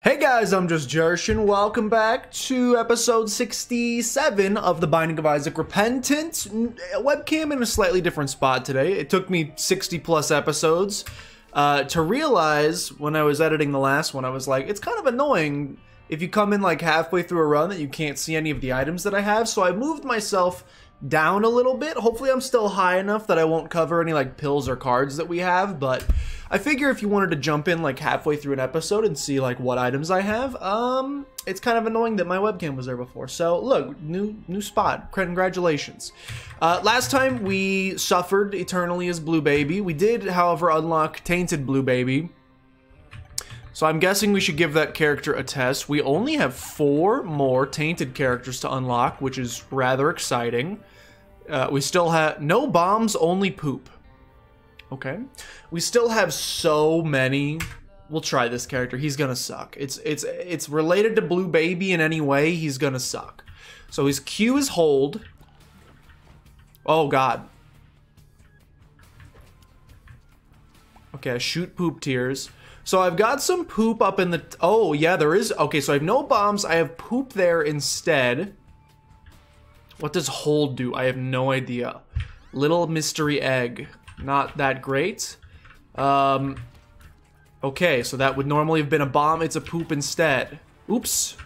Hey guys, I'm just Jershin. Welcome back to episode 67 of The Binding of Isaac Repentant. Webcam in a slightly different spot today. It took me 60 plus episodes to realize when I was editing the last one, I was like, it's kind of annoying if you come in like halfway through a run that you can't see any of the items that I have. So I moved myself down a little bit. Hopefully I'm still high enough that I won't cover any like pills or cards that we have, but I figure if you wanted to jump in like halfway through an episode and see like what items I have, it's kind of annoying that my webcam was there before. So look, new spot. Congratulations. Last time we suffered eternally as Blue Baby. We did, however, unlock Tainted Blue Baby. So I'm guessing we should give that character a test. We only have 4 more Tainted characters to unlock, which is rather exciting. We still have no bombs, only poop. Okay. We still have so many. We'll try this character. He's gonna suck. It's related to Blue Baby in any way. He's gonna suck. So his Q is hold. Oh god. Okay, I shoot poop tears. So I've got some poop up in the... Oh, yeah, there is... Okay, so I have no bombs. I have poop there instead. What does hold do? I have no idea. Little mystery egg. Not that great. Okay, so that would normally have been a bomb. It's a poop instead. Oops.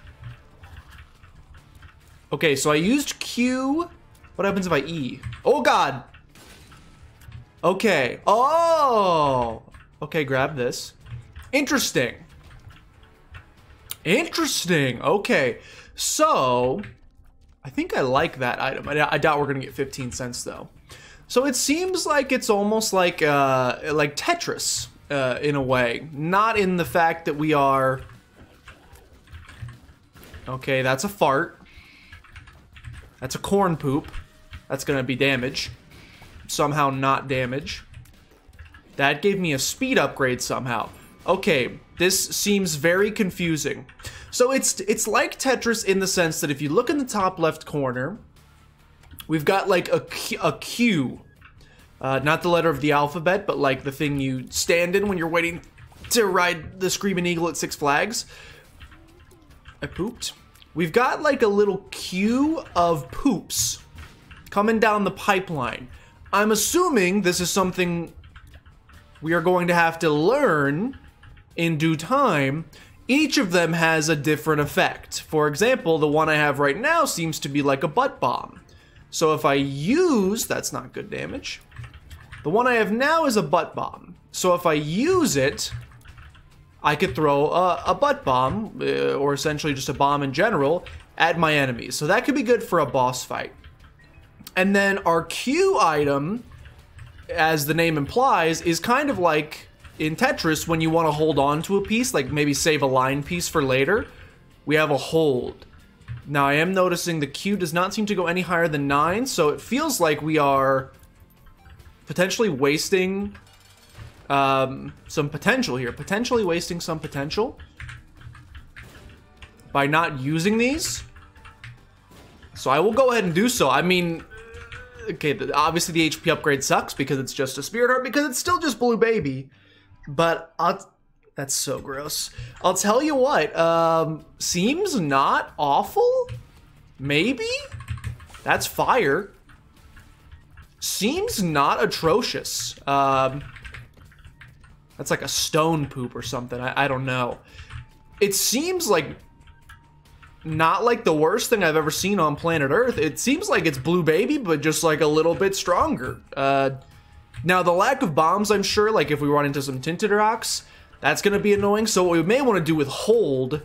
Okay, so I used Q. What happens if I E? Oh, God. Okay. Oh. Okay, grab this. Interesting. Interesting. Okay. So, I think I like that item. I doubt we're going to get 15 cents, though. So it seems like it's almost like Tetris in a way. Not in the fact that we are... Okay, that's a fart. That's a corn poop. That's going to be damage. Somehow not damage. That gave me a speed upgrade somehow. Okay, this seems very confusing. So it's like Tetris in the sense that if you look in the top left corner, we've got like a Q. Not the letter of the alphabet, but like the thing you stand in when you're waiting to ride the Screaming Eagle at Six Flags. I pooped. We've got like a little queue of poops coming down the pipeline. I'm assuming this is something we are going to have to learn in due time. Each of them has a different effect. For example, the one I have right now seems to be like a butt bomb. So if I use, that's not good damage. The one I have now is a butt bomb. So if I use it, I could throw a butt bomb, or essentially just a bomb in general, at my enemies. So that could be good for a boss fight. And then our Q item, as the name implies, is kind of like in Tetris when you want to hold on to a piece, like maybe save a line piece for later. We have a hold. Now I am noticing the Q does not seem to go any higher than 9, so it feels like we are potentially wasting some potential here. Potentially wasting some potential by not using these. So I will go ahead and do so. I mean, okay, obviously the HP upgrade sucks because it's just a Spirit Heart, because it's still just Blue Baby. But that's so gross. I'll tell you what, seems not awful? Maybe? That's fire. Seems not atrocious. That's like a stone poop or something. I don't know. It seems like not like the worst thing I've ever seen on planet Earth. It seems like it's Blue Baby, but just like a little bit stronger. Now, the lack of bombs, I'm sure, like if we run into some Tinted Rocks, that's going to be annoying. So what we may want to do with hold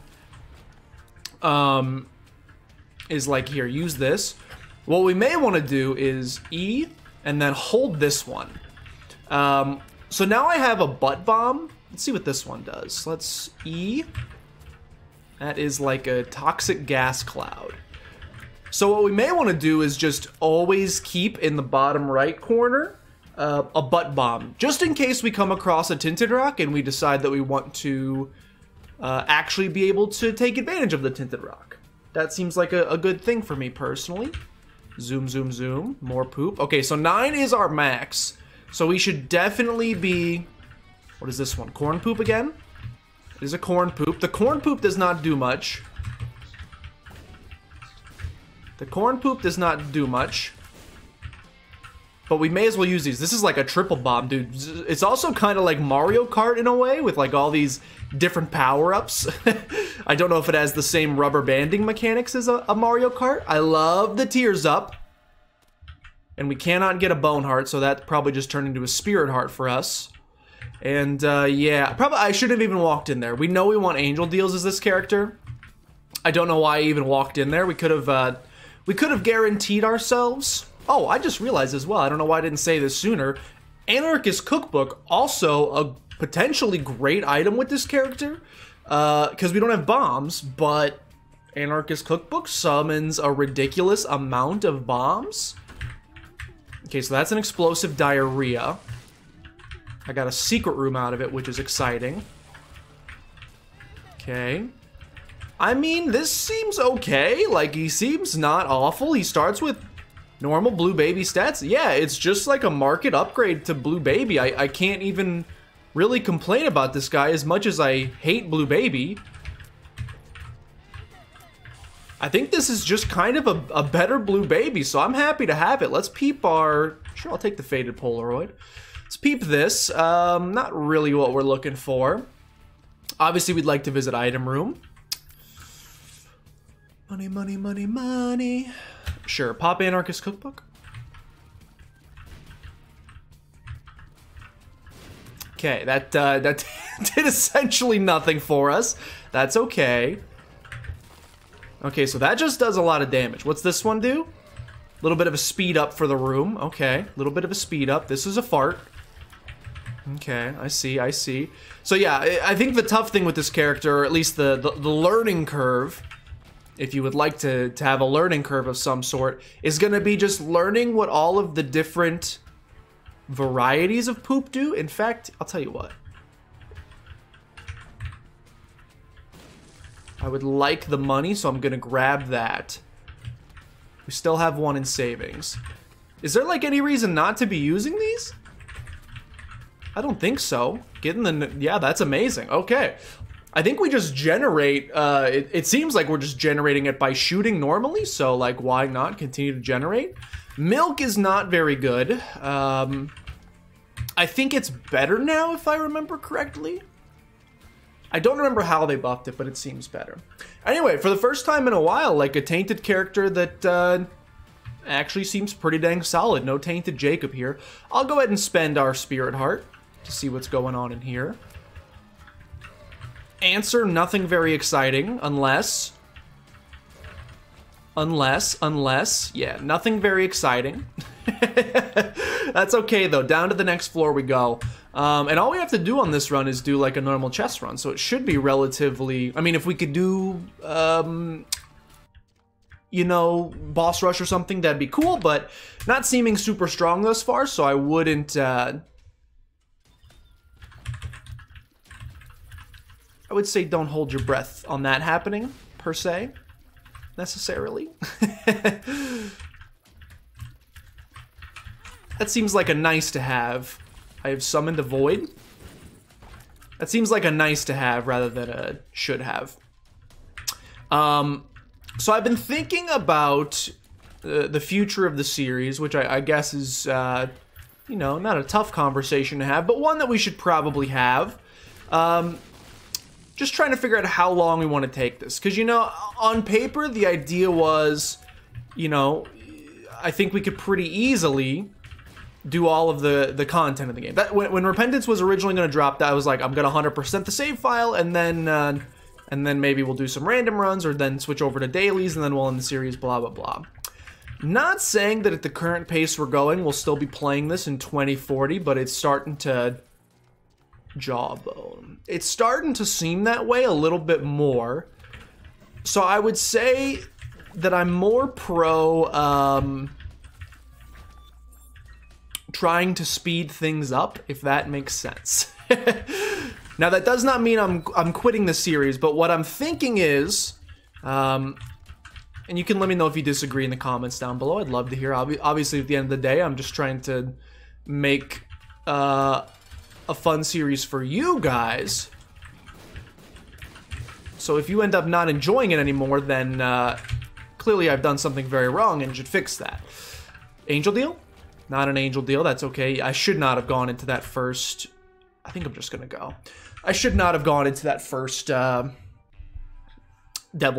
is like, here, use this. What we may want to do is E and then hold this one. So now I have a butt bomb. Let's see what this one does. Let's E. That is like a toxic gas cloud. So what we may want to do is just always keep in the bottom right corner a butt bomb, just in case we come across a Tinted Rock and we decide that we want to actually be able to take advantage of the Tinted Rock. That seems like a good thing for me personally. Zoom, zoom, zoom. More poop. Okay, so 9 is our max. So we should definitely be... What is this one? Corn poop again? It is a corn poop. The corn poop does not do much. The corn poop does not do much. But we may as well use these. This is like a triple bomb, dude. It's also kind of like Mario Kart in a way, with like all these different power-ups. I don't know if it has the same rubber banding mechanics as a Mario Kart. I love the tears up. And we cannot get a bone heart, so that probably just turned into a spirit heart for us. And yeah, probably I shouldn't have even walked in there. We know we want angel deals as this character. I don't know why I even walked in there. We could have guaranteed ourselves. Oh, I just realized as well, I don't know why I didn't say this sooner. Anarchist Cookbook, also a potentially great item with this character. Because we don't have bombs, but Anarchist Cookbook summons a ridiculous amount of bombs. Okay, so that's an explosive diarrhea. I got a secret room out of it, which is exciting. Okay. I mean, this seems okay. Like, he seems not awful. He starts with normal Blue Baby stats. Yeah, it's just like a market upgrade to Blue Baby. I can't even really complain about this guy as much as I hate Blue Baby. I think this is just kind of a better Blue Baby, so I'm happy to have it. Let's peep our... Sure, I'll take the faded Polaroid. Let's peep this. Not really what we're looking for. Obviously, we'd like to visit item room. Money, money, money, money. Sure, pop Anarchist Cookbook. Okay, that did essentially nothing for us. That's okay. Okay, so that just does a lot of damage. What's this one do? A little bit of a speed up for the room. Okay, a little bit of a speed up. This is a fart. Okay, I see, I see. So yeah, I think the tough thing with this character, or at least the learning curve, if you would like to have a learning curve of some sort, is going to be just learning what all of the different varieties of poop do. In fact, I'll tell you what. I would like the money, so I'm going to grab that. We still have one in savings. Is there like any reason not to be using these? I don't think so. Getting the... Yeah, that's amazing. Okay. I think we just generate... It seems like we're just generating it by shooting normally, so like why not continue to generate? Milk is not very good. I think it's better now if I remember correctly. I don't remember how they buffed it, but it seems better. Anyway, for the first time in a while, like a tainted character that actually seems pretty dang solid. No tainted Jacob here. I'll go ahead and spend our Spirit Heart to see what's going on in here. Answer, nothing very exciting, unless, yeah, nothing very exciting. That's okay, though. Down to the next floor we go. And all we have to do on this run is do, like, a normal chess run, so it should be relatively... I mean, if we could do, you know, boss rush or something, that'd be cool, but not seeming super strong thus far, so I wouldn't, I would say don't hold your breath on that happening, per se, necessarily. That seems like a nice to have. I have summoned a void. That seems like a nice to have rather than a should have. So I've been thinking about the future of the series, which I guess is, you know, not a tough conversation to have, but one that we should probably have. Just trying to figure out how long we want to take this. Because, you know, on paper, the idea was, you know, I think we could pretty easily do all of the content of the game. That when Repentance was originally going to drop, that was like, I'm going to 100% the save file, and then maybe we'll do some random runs, or then switch over to dailies, and then we'll end the series, blah, blah, blah. Not saying that at the current pace we're going, we'll still be playing this in 2040, but it's starting to... Jawbone. It's starting to seem that way a little bit more. So I would say that I'm more pro trying to speed things up, if that makes sense. Now that does not mean I'm quitting the series, but what I'm thinking is, and you can let me know if you disagree in the comments down below. I'd love to hear. Obviously, at the end of the day, I'm just trying to make a fun series for you guys. So if you end up not enjoying it anymore, then clearly I've done something very wrong and should fix that. Angel deal? Not an angel deal, that's okay. I should not have gone into that first... I think I'm just gonna go. I should not have gone into that first devil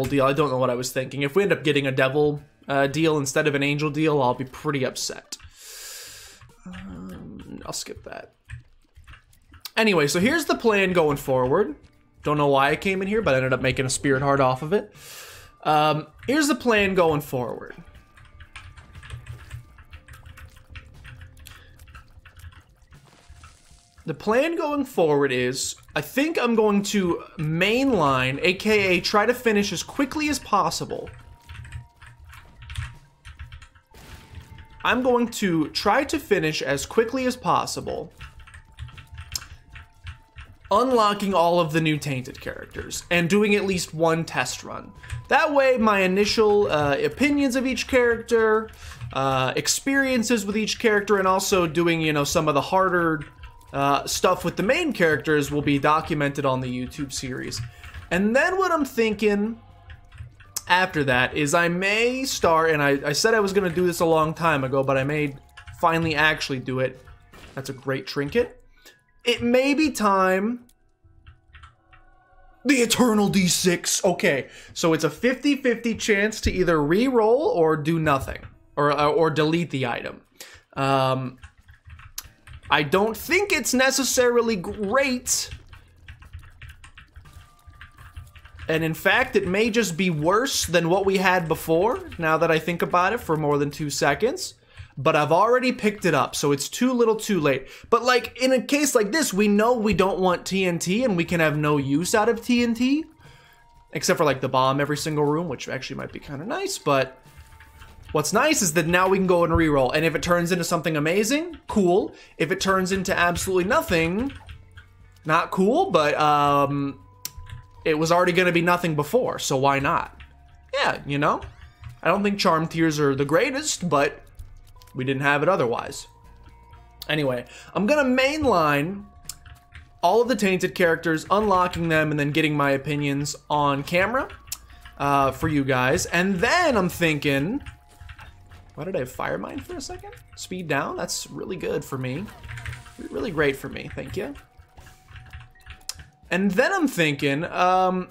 deal. I don't know what I was thinking. If we end up getting a devil deal instead of an angel deal, I'll be pretty upset. I'll skip that. Anyway, so here's the plan going forward. Don't know why I came in here, but I ended up making a spirit heart off of it. Here's the plan going forward. The plan going forward is, I think I'm going to mainline, aka try to finish as quickly as possible. I'm going to try to finish as quickly as possible, unlocking all of the new Tainted characters, and doing at least one test run. That way, my initial opinions of each character, experiences with each character, and also doing, you know, some of the harder stuff with the main characters will be documented on the YouTube series. And then what I'm thinking after that is I may start, and I said I was going to do this a long time ago, but I may finally actually do it. That's a great trinket. It may be time... The Eternal D6! Okay, so it's a 50-50 chance to either re-roll or do nothing. Or delete the item. I don't think it's necessarily great. And in fact, it may just be worse than what we had before, now that I think about it for more than 2 seconds. But I've already picked it up, so it's too little too late. But like, in a case like this, we know we don't want TNT and we can have no use out of TNT. Except for like the bomb every single room, which actually might be kind of nice, but... What's nice is that now we can go and reroll, and if it turns into something amazing, cool. If it turns into absolutely nothing, not cool, but it was already going to be nothing before, so why not? Yeah, you know? I don't think charm tiers are the greatest, but we didn't have it otherwise. Anyway, I'm going to mainline all of the Tainted characters, unlocking them, and then getting my opinions on camera for you guys. And then I'm thinking... Why did I have Fire Mine for a second? Speed down? That's really good for me. Really great for me, thank you. And then I'm thinking, I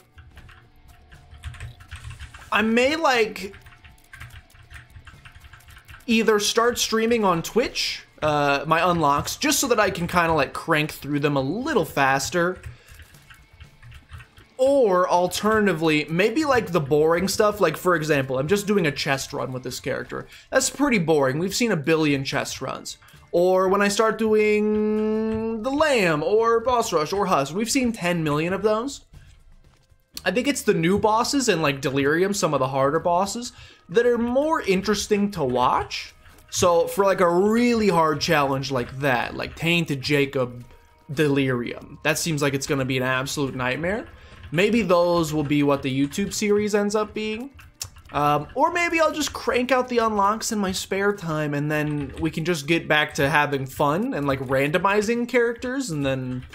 may, like, either start streaming on Twitch, my unlocks, just so that I can kind of, like, crank through them a little faster. Or, alternatively, maybe like the boring stuff, like for example, I'm just doing a chest run with this character. That's pretty boring, we've seen a billion chest runs. Or when I start doing the Lamb, or Boss Rush, or Husk, we've seen 10 million of those. I think it's the new bosses and like Delirium, some of the harder bosses, that are more interesting to watch. So for like a really hard challenge like that, like Tainted Jacob Delirium, that seems like it's gonna be an absolute nightmare. Maybe those will be what the YouTube series ends up being. Or maybe I'll just crank out the unlocks in my spare time and then we can just get back to having fun and like randomizing characters and then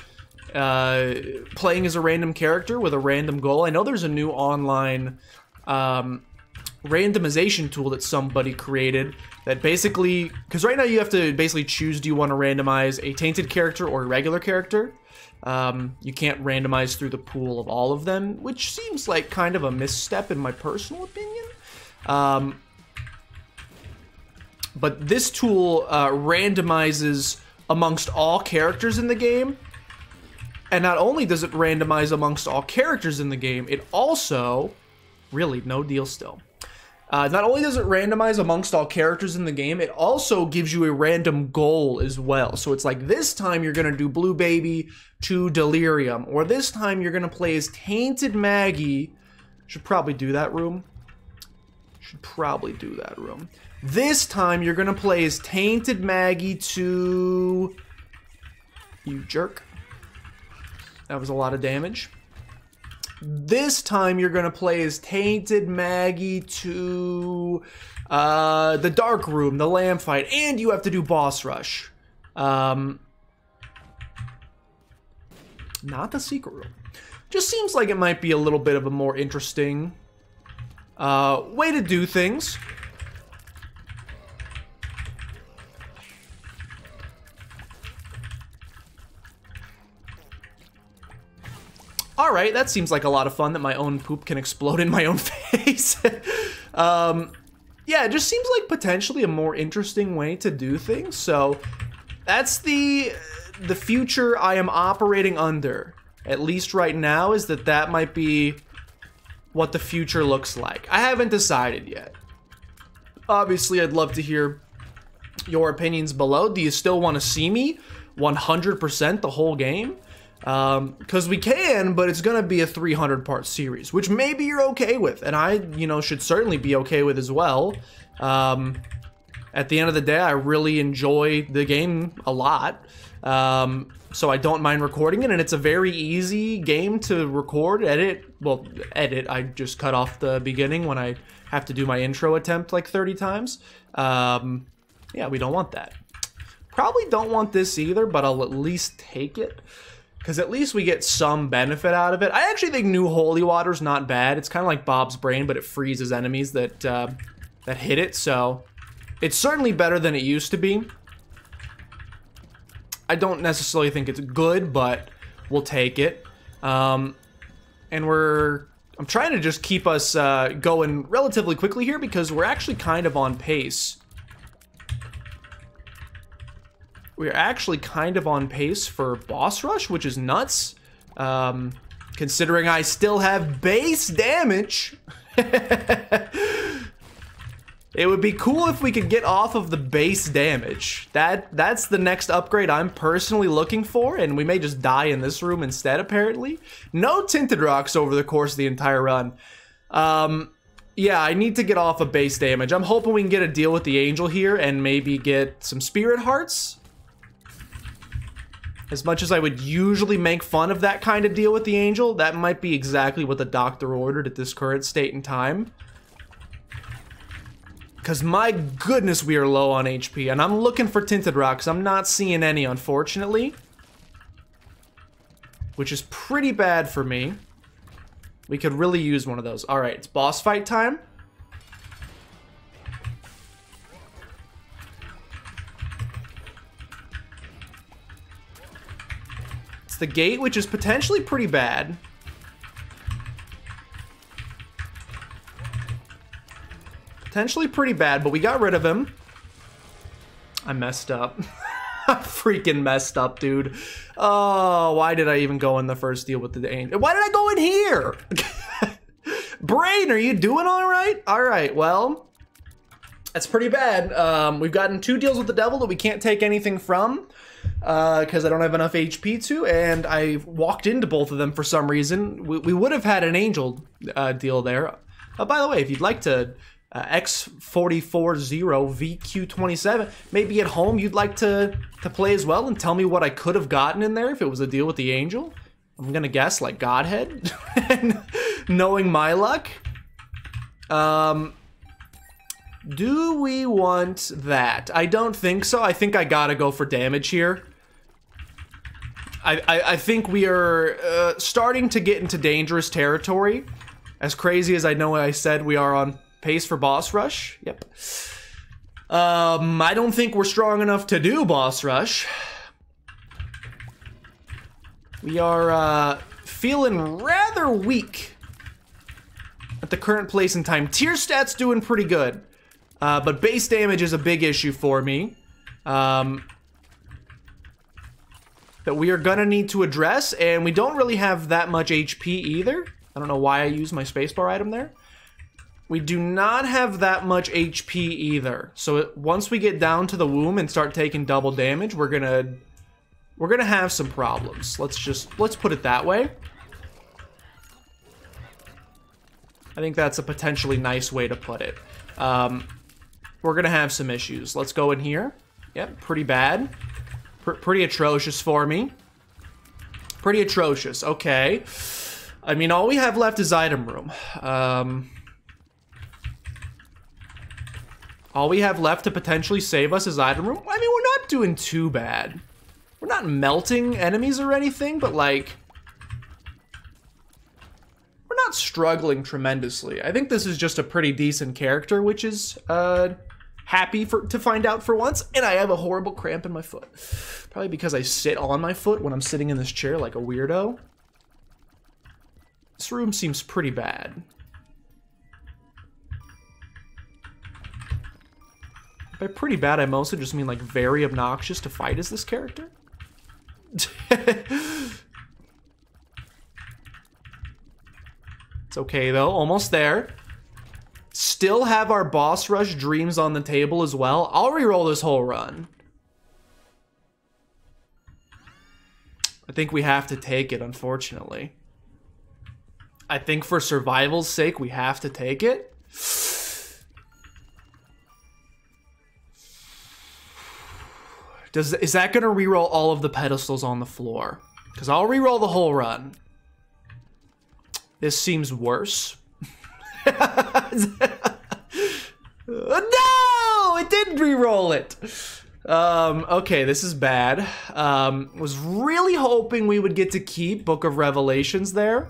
playing as a random character with a random goal. I know there's a new online randomization tool that somebody created that basically, because right now you have to basically choose, do you want to randomize a Tainted character or a regular character? You can't randomize through the pool of all of them, which seems like kind of a misstep in my personal opinion. But this tool randomizes amongst all characters in the game. And not only does it randomize amongst all characters in the game, it also, really, no deal still. Not only does it randomize amongst all characters in the game, it also gives you a random goal as well. So it's like, this time you're going to do Blue Baby to Delirium, or this time you're going to play as Tainted Maggie. Should probably do that room. This time you're going to play as Tainted Maggie to... You jerk. That was a lot of damage. This time you're gonna play as Tainted Maggie to the Dark Room, the Lamb fight, and you have to do Boss Rush. Not the Secret Room. Just seems like it might be a little bit of a more interesting way to do things. Alright, that seems like a lot of fun that my own poop can explode in my own face. Yeah, it just seems like potentially a more interesting way to do things. So that's the future I am operating under. At least right now, is that might be what the future looks like. I haven't decided yet. Obviously, I'd love to hear your opinions below. Do you still want to see me 100% the whole game? Because we can, but it's gonna be a 300-part series, which maybe you're okay with, and I, you know, should certainly be okay with as well. At the end of the day, I really enjoy the game a lot, so I don't mind recording it, and it's a very easy game to record, edit. Well, edit, I just cut off the beginning when I have to do my intro attempt like 30 times. Yeah, we don't want that. Probably don't want this either, but I'll at least take it. Because at least we get some benefit out of it. I actually think New Holy Water's not bad. It's kind of like Bob's Brain, but it freezes enemies that that hit it. So it's certainly better than it used to be. I don't necessarily think it's good, but we'll take it. And I'm trying to just keep us going relatively quickly here because we're actually kind of on pace. We're actually kind of on pace for boss rush, which is nuts. Considering I still have base damage. It would be cool if we could get off of the base damage. That's the next upgrade I'm personally looking for, and we may just die in this room instead, apparently. No tinted rocks over the course of the entire run. Yeah, I need to get off of base damage. I'm hoping we can get a deal with the angel here and maybe get some spirit hearts. As much as I would usually make fun of that kind of deal with the angel, that might be exactly what the doctor ordered at this current state and time. Because my goodness, we are low on HP, and I'm looking for tinted rocks. I'm not seeing any, unfortunately. Which is pretty bad for me. We could really use one of those. Alright, it's boss fight time. It's the gate, which is potentially pretty bad. Potentially pretty bad, but we got rid of him. I messed up. I freaking messed up, dude. Oh, why did I even go in the first deal with the angel? Why did I go in here? Brain, are you doing all right? All right, well, that's pretty bad. We've gotten 2 deals with the devil that we can't take anything from. Because I don't have enough HP to, and I walked into both of them for some reason. We would have had an angel deal there. By the way, if you'd like to X440VQ27, maybe at home you'd like to play as well and tell me what I could have gotten in there if it was a deal with the angel. I'm gonna guess like Godhead, knowing my luck. Do we want that? I don't think so. I think I gotta go for damage here. I think we are starting to get into dangerous territory. As crazy as I know I said we are on pace for boss rush. Yep. I don't think we're strong enough to do boss rush. We are feeling rather weak at the current place in time. Tier stats doing pretty good. But base damage is a big issue for me. That we are gonna need to address, and we don't really have that much HP either. I don't know why I used my spacebar item there. We do not have that much HP either. So once we get down to the womb and start taking double damage, we're gonna have some problems. Let's put it that way. I think that's a potentially nice way to put it. We're gonna have some issues. Let's go in here. Yep, pretty bad. Pretty atrocious for me. Pretty atrocious, okay. I mean, all we have left is item room. All we have left to potentially save us is item room. I mean, we're not doing too bad. We're not melting enemies or anything, but like, not struggling tremendously. I think this is just a pretty decent character, which is happy to find out for once. And I have a horrible cramp in my foot. Probably because I sit on my foot when I'm sitting in this chair like a weirdo. This room seems pretty bad. By pretty bad, I mostly just mean like very obnoxious to fight as this character. It's okay though, almost there. Still have our boss rush dreams on the table as well. I'll reroll this whole run. I think we have to take it, unfortunately. I think for survival's sake, we have to take it. Is that gonna reroll all of the pedestals on the floor? Because I'll reroll the whole run. This seems worse. No! It didn't reroll it! Okay, this is bad. Was really hoping we would get to keep Book of Revelations there.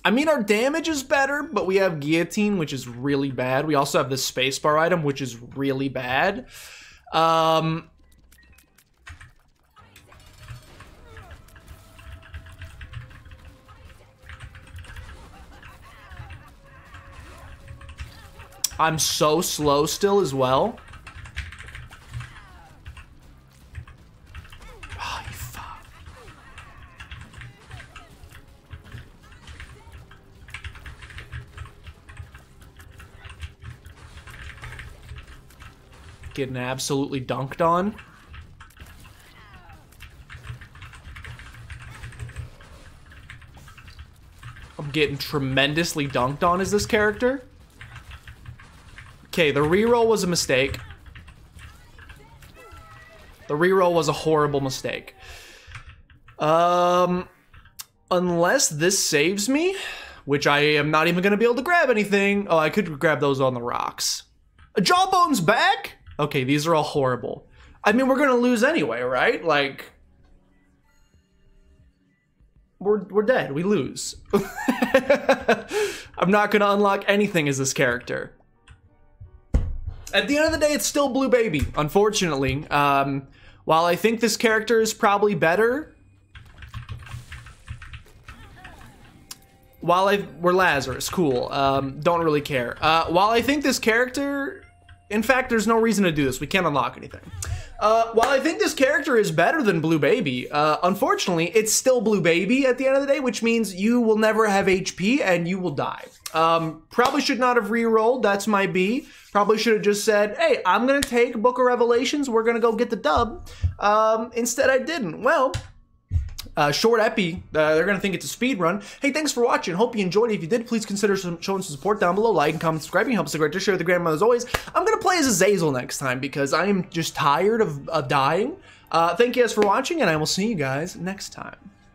I mean, our damage is better, but we have Guillotine, which is really bad. We also have this spacebar item, which is really bad. I'm so slow still as well. Oh, you fuck. Getting absolutely dunked on. I'm getting tremendously dunked on as this character. Okay, the reroll was a mistake. The reroll was a horrible mistake. Unless this saves me, which I am not even gonna be able to grab anything. Oh, I could grab those on the rocks. A Jawbone's back? Okay, these are all horrible. I mean, we're gonna lose anyway, right? Like, we're dead, we lose. I'm not gonna unlock anything as this character. At the end of the day, it's still Blue Baby, unfortunately. While I think this character is probably better, we're Lazarus, cool. Don't really care. While I think this character, in fact, there's no reason to do this. We can't unlock anything. While I think this character is better than Blue Baby, unfortunately, it's still Blue Baby at the end of the day, which means you will never have HP and you will die. Probably should not have re-rolled. That's my B. Probably should have just said, hey, I'm going to take Book of Revelations. We're going to go get the dub. Instead, I didn't. Well, short epi. They're going to think it's a speed run. Hey, thanks for watching. Hope you enjoyed it. If you did, please consider showing some support down below. Like and comment, subscribing. Helps the great to share with the grandmother as always. I'm going to play as Azazel next time because I am just tired of dying. Thank you guys for watching, and I will see you guys next time.